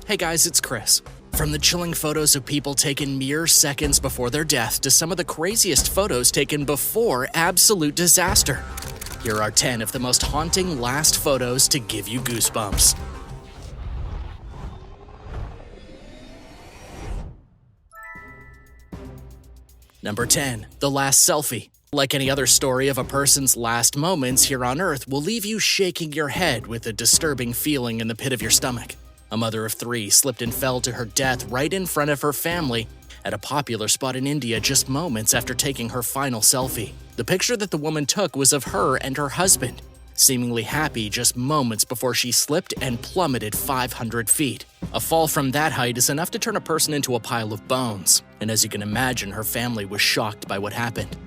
Hey guys, it's Chris. From the chilling photos of people taken mere seconds before their death to some of the craziest photos taken before absolute disaster. Here are 10 of the most haunting last photos to give you goosebumps. Number 10. The Last Selfie. Like any other story of a person's last moments here on Earth will leave you shaking your head with a disturbing feeling in the pit of your stomach. A mother of 3 slipped and fell to her death right in front of her family at a popular spot in India just moments after taking her final selfie. The picture that the woman took was of her and her husband, seemingly happy just moments before she slipped and plummeted 500 feet. A fall from that height is enough to turn a person into a pile of bones, and as you can imagine, her family was shocked by what happened.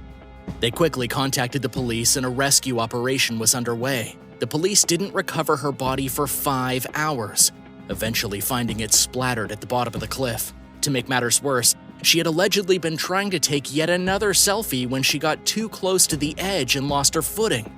They quickly contacted the police and a rescue operation was underway. The police didn't recover her body for 5 hours, eventually finding it splattered at the bottom of the cliff. To make matters worse, she had allegedly been trying to take yet another selfie when she got too close to the edge and lost her footing.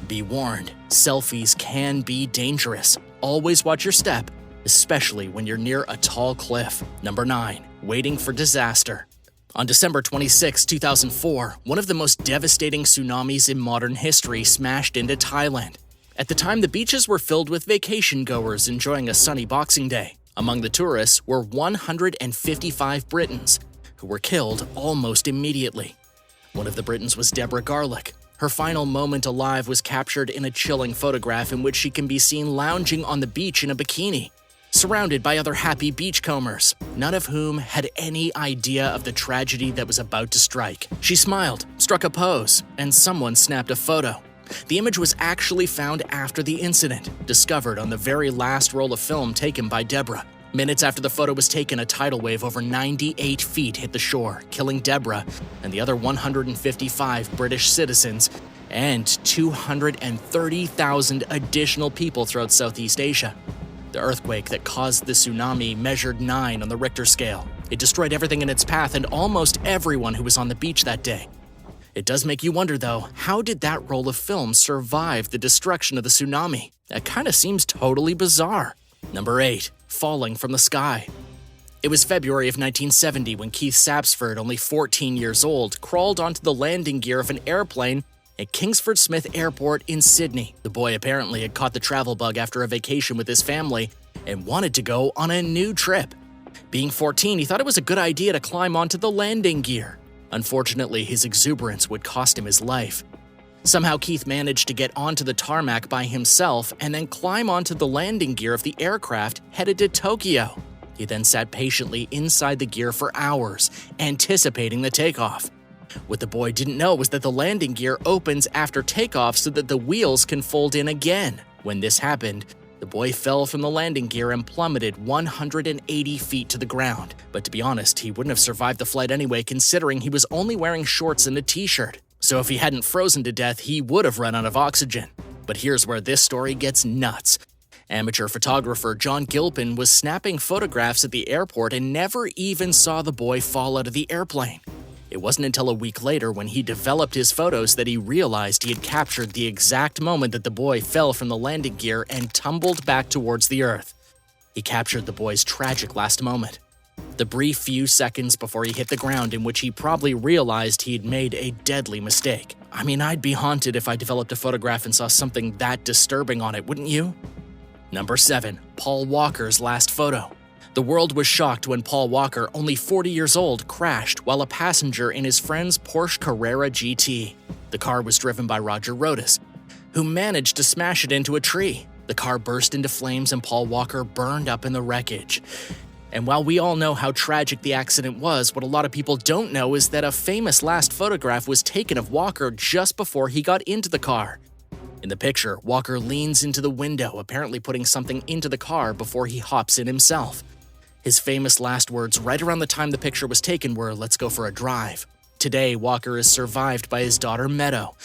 Be warned, selfies can be dangerous. Always watch your step, especially when you're near a tall cliff. Number 9. Waiting for disaster. On December 26, 2004, one of the most devastating tsunamis in modern history smashed into Thailand. At the time, the beaches were filled with vacation goers enjoying a sunny Boxing Day. Among the tourists were 155 Britons, who were killed almost immediately. One of the Britons was Deborah Garlick. Her final moment alive was captured in a chilling photograph in which she can be seen lounging on the beach in a bikini, surrounded by other happy beachcombers, none of whom had any idea of the tragedy that was about to strike. She smiled, struck a pose, and someone snapped a photo. The image was actually found after the incident, discovered on the very last roll of film taken by Deborah. Minutes after the photo was taken, a tidal wave over 98 feet hit the shore, killing Deborah and the other 155 British citizens and 230,000 additional people throughout Southeast Asia. The earthquake that caused the tsunami measured 9 on the Richter scale. It destroyed everything in its path and almost everyone who was on the beach that day. It does make you wonder, though, how did that roll of film survive the destruction of the tsunami? That kind of seems totally bizarre. Number 8. Falling from the sky. It was February of 1970 when Keith Sapsford, only 14 years old, crawled onto the landing gear of an airplane at Kingsford Smith Airport in Sydney. The boy apparently had caught the travel bug after a vacation with his family and wanted to go on a new trip. Being 14, he thought it was a good idea to climb onto the landing gear. Unfortunately, his exuberance would cost him his life. Somehow, Keith managed to get onto the tarmac by himself and then climb onto the landing gear of the aircraft headed to Tokyo. He then sat patiently inside the gear for hours, anticipating the takeoff. What the boy didn't know was that the landing gear opens after takeoff so that the wheels can fold in again. When this happened, the boy fell from the landing gear and plummeted 180 feet to the ground. But to be honest, he wouldn't have survived the flight anyway, considering he was only wearing shorts and a t-shirt. So if he hadn't frozen to death, he would have run out of oxygen. But here's where this story gets nuts. Amateur photographer John Gilpin was snapping photographs at the airport and never even saw the boy fall out of the airplane. It wasn't until a week later when he developed his photos that he realized he had captured the exact moment that the boy fell from the landing gear and tumbled back towards the earth. He captured the boy's tragic last moment, the brief few seconds before he hit the ground in which he probably realized he had made a deadly mistake. I mean, I'd be haunted if I developed a photograph and saw something that disturbing on it, wouldn't you? Number 7. Paul Walker's last photo. The world was shocked when Paul Walker, only 40 years old, crashed while a passenger in his friend's Porsche Carrera GT. The car was driven by Roger Rodas, who managed to smash it into a tree. The car burst into flames and Paul Walker burned up in the wreckage. And while we all know how tragic the accident was, what a lot of people don't know is that a famous last photograph was taken of Walker just before he got into the car. In the picture, Walker leans into the window, apparently putting something into the car before he hops in himself. His famous last words right around the time the picture was taken were, "Let's go for a drive." Today, Walker is survived by his daughter Meadow.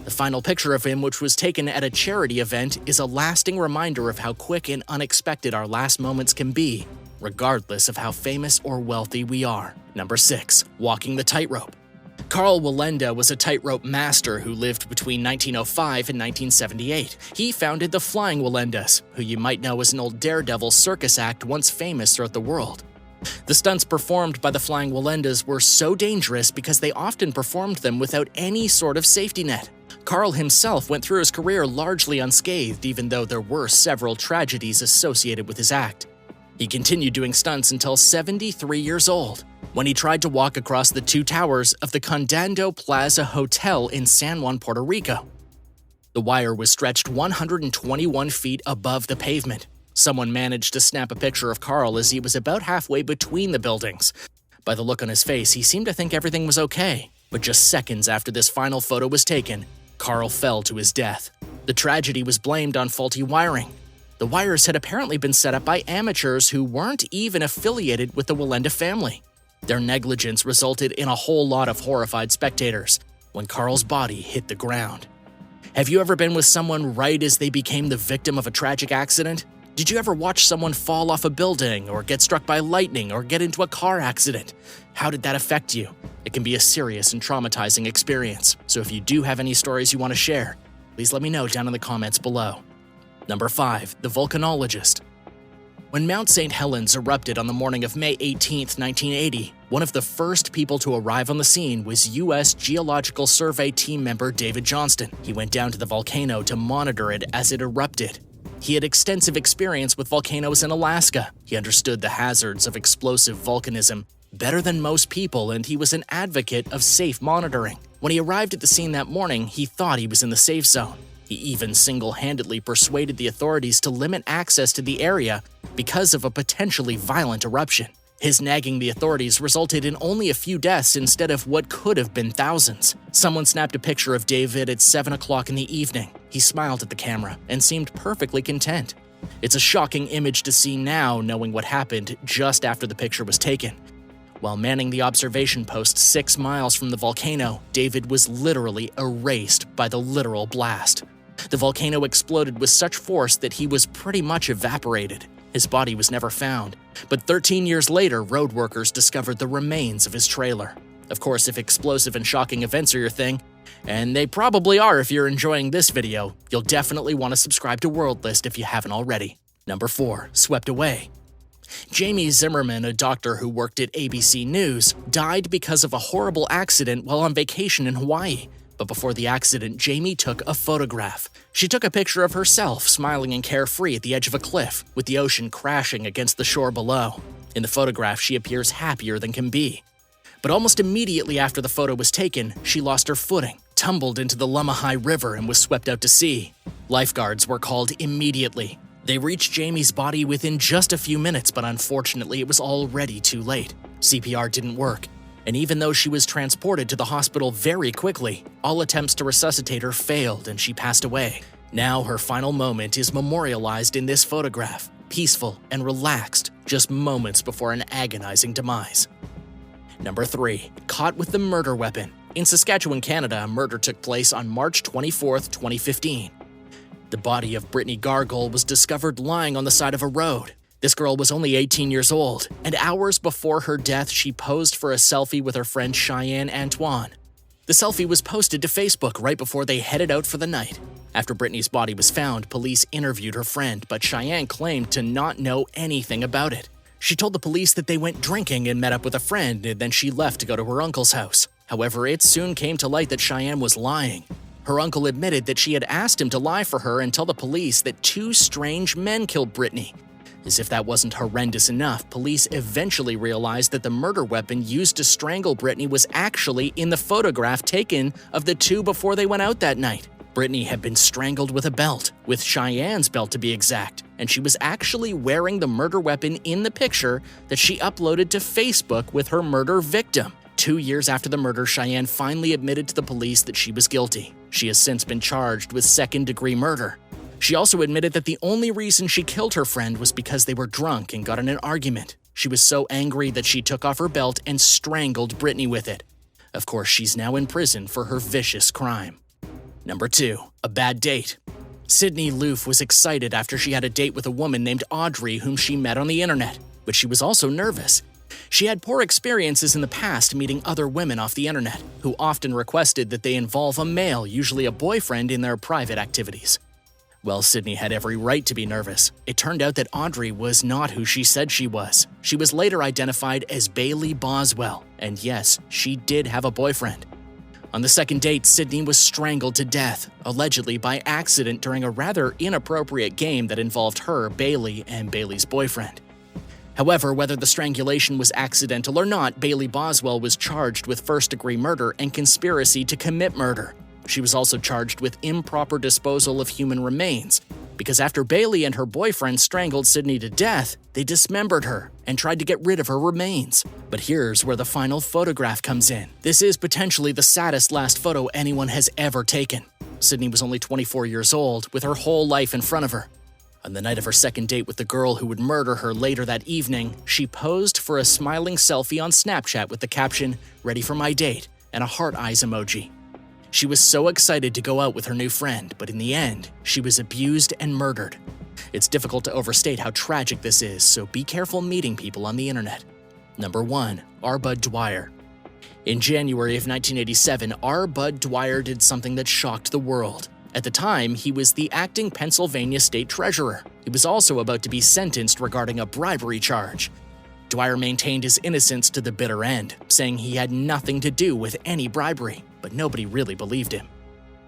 The final picture of him, which was taken at a charity event, is a lasting reminder of how quick and unexpected our last moments can be, regardless of how famous or wealthy we are. Number 6. Walking the tightrope. Karl Wallenda was a tightrope master who lived between 1905 and 1978. He founded the Flying Wallendas, who you might know as an old daredevil circus act once famous throughout the world. The stunts performed by the Flying Wallendas were so dangerous because they often performed them without any sort of safety net. Karl himself went through his career largely unscathed, even though there were several tragedies associated with his act. He continued doing stunts until 73 years old, when he tried to walk across the two towers of the Condado Plaza Hotel in San Juan, Puerto Rico. The wire was stretched 121 feet above the pavement. Someone managed to snap a picture of Karl as he was about halfway between the buildings. By the look on his face, he seemed to think everything was okay. But just seconds after this final photo was taken, Karl fell to his death. The tragedy was blamed on faulty wiring. The wires had apparently been set up by amateurs who weren't even affiliated with the Wallenda family. Their negligence resulted in a whole lot of horrified spectators when Karl's body hit the ground. Have you ever been with someone right as they became the victim of a tragic accident? Did you ever watch someone fall off a building or get struck by lightning or get into a car accident? How did that affect you? It can be a serious and traumatizing experience, so if you do have any stories you want to share, please let me know down in the comments below. Number 5. The Volcanologist. When Mount St. Helens erupted on the morning of May 18, 1980, one of the first people to arrive on the scene was U.S. Geological Survey team member David Johnston. He went down to the volcano to monitor it as it erupted. He had extensive experience with volcanoes in Alaska. He understood the hazards of explosive volcanism better than most people, and he was an advocate of safe monitoring. When he arrived at the scene that morning, he thought he was in the safe zone. He even single-handedly persuaded the authorities to limit access to the area because of a potentially violent eruption. His nagging the authorities resulted in only a few deaths instead of what could have been thousands. Someone snapped a picture of David at 7 o'clock in the evening. He smiled at the camera and seemed perfectly content. It's a shocking image to see now, knowing what happened just after the picture was taken. While manning the observation post 6 miles from the volcano, David was literally erased by the literal blast. The volcano exploded with such force that he was pretty much evaporated. His body was never found, but 13 years later, road workers discovered the remains of his trailer. Of course, if explosive and shocking events are your thing, and they probably are if you're enjoying this video, you'll definitely want to subscribe to World List if you haven't already. Number 4. Swept away. Jamie Zimmerman, a doctor who worked at ABC News, died because of a horrible accident while on vacation in Hawaii. But before the accident, Jamie took a photograph. She took a picture of herself smiling and carefree at the edge of a cliff, with the ocean crashing against the shore below. In the photograph, she appears happier than can be. But almost immediately after the photo was taken, she lost her footing, tumbled into the Lamahai River, and was swept out to sea. Lifeguards were called immediately. They reached Jamie's body within just a few minutes, but unfortunately it was already too late. CPR didn't work. And even though she was transported to the hospital very quickly, all attempts to resuscitate her failed and she passed away. Now her final moment is memorialized in this photograph, peaceful and relaxed, just moments before an agonizing demise. Number 3. Caught with the murder weapon. In Saskatchewan, Canada, a murder took place on March 24, 2015. The body of Brittany Gargol was discovered lying on the side of a road. This girl was only 18 years old, and hours before her death, she posed for a selfie with her friend Cheyenne Antoine. The selfie was posted to Facebook right before they headed out for the night. After Brittany's body was found, police interviewed her friend, but Cheyenne claimed to not know anything about it. She told the police that they went drinking and met up with a friend, and then she left to go to her uncle's house. However, it soon came to light that Cheyenne was lying. Her uncle admitted that she had asked him to lie for her and tell the police that 2 strange men killed Brittany. As if that wasn't horrendous enough, police eventually realized that the murder weapon used to strangle Brittany was actually in the photograph taken of the 2 before they went out that night. Brittany had been strangled with a belt, with Cheyenne's belt to be exact, and she was actually wearing the murder weapon in the picture that she uploaded to Facebook with her murder victim. 2 years after the murder, Cheyenne finally admitted to the police that she was guilty. She has since been charged with second-degree murder. She also admitted that the only reason she killed her friend was because they were drunk and got in an argument. She was so angry that she took off her belt and strangled Brittany with it. Of course, she's now in prison for her vicious crime. Number 2. A bad date. Sydney Loof was excited after she had a date with a woman named Audrey whom she met on the internet, but she was also nervous. She had poor experiences in the past meeting other women off the internet, who often requested that they involve a male, usually a boyfriend, in their private activities. Well, Sydney had every right to be nervous. It turned out that Audrey was not who she said she was. She was later identified as Bailey Boswell, and yes, she did have a boyfriend. On the second date, Sydney was strangled to death, allegedly by accident during a rather inappropriate game that involved her, Bailey, and Bailey's boyfriend. However, whether the strangulation was accidental or not, Bailey Boswell was charged with first-degree murder and conspiracy to commit murder. She was also charged with improper disposal of human remains, because after Bailey and her boyfriend strangled Sydney to death, they dismembered her and tried to get rid of her remains. But here's where the final photograph comes in. This is potentially the saddest last photo anyone has ever taken. Sydney was only 24 years old, with her whole life in front of her. On the night of her second date with the girl who would murder her later that evening, she posed for a smiling selfie on Snapchat with the caption, "Ready for my date," and a heart eyes emoji. She was so excited to go out with her new friend, but in the end, she was abused and murdered. It's difficult to overstate how tragic this is, so be careful meeting people on the internet. Number 1. R. Bud Dwyer. In January of 1987, R. Bud Dwyer did something that shocked the world. At the time, he was the acting Pennsylvania state treasurer. He was also about to be sentenced regarding a bribery charge. Dwyer maintained his innocence to the bitter end, saying he had nothing to do with any bribery, but nobody really believed him.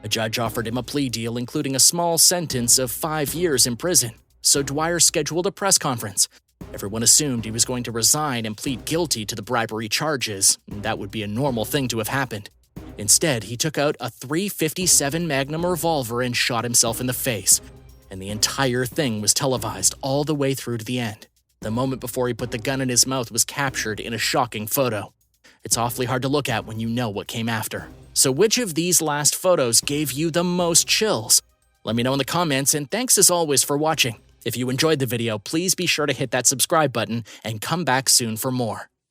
A judge offered him a plea deal including a small sentence of 5 years in prison, so Dwyer scheduled a press conference. Everyone assumed he was going to resign and plead guilty to the bribery charges. That would be a normal thing to have happened. Instead, he took out a .357 Magnum revolver and shot himself in the face, and the entire thing was televised all the way through to the end. The moment before he put the gun in his mouth was captured in a shocking photo. It's awfully hard to look at when you know what came after. So which of these last photos gave you the most chills? Let me know in the comments, and thanks as always for watching. If you enjoyed the video, please be sure to hit that subscribe button and come back soon for more.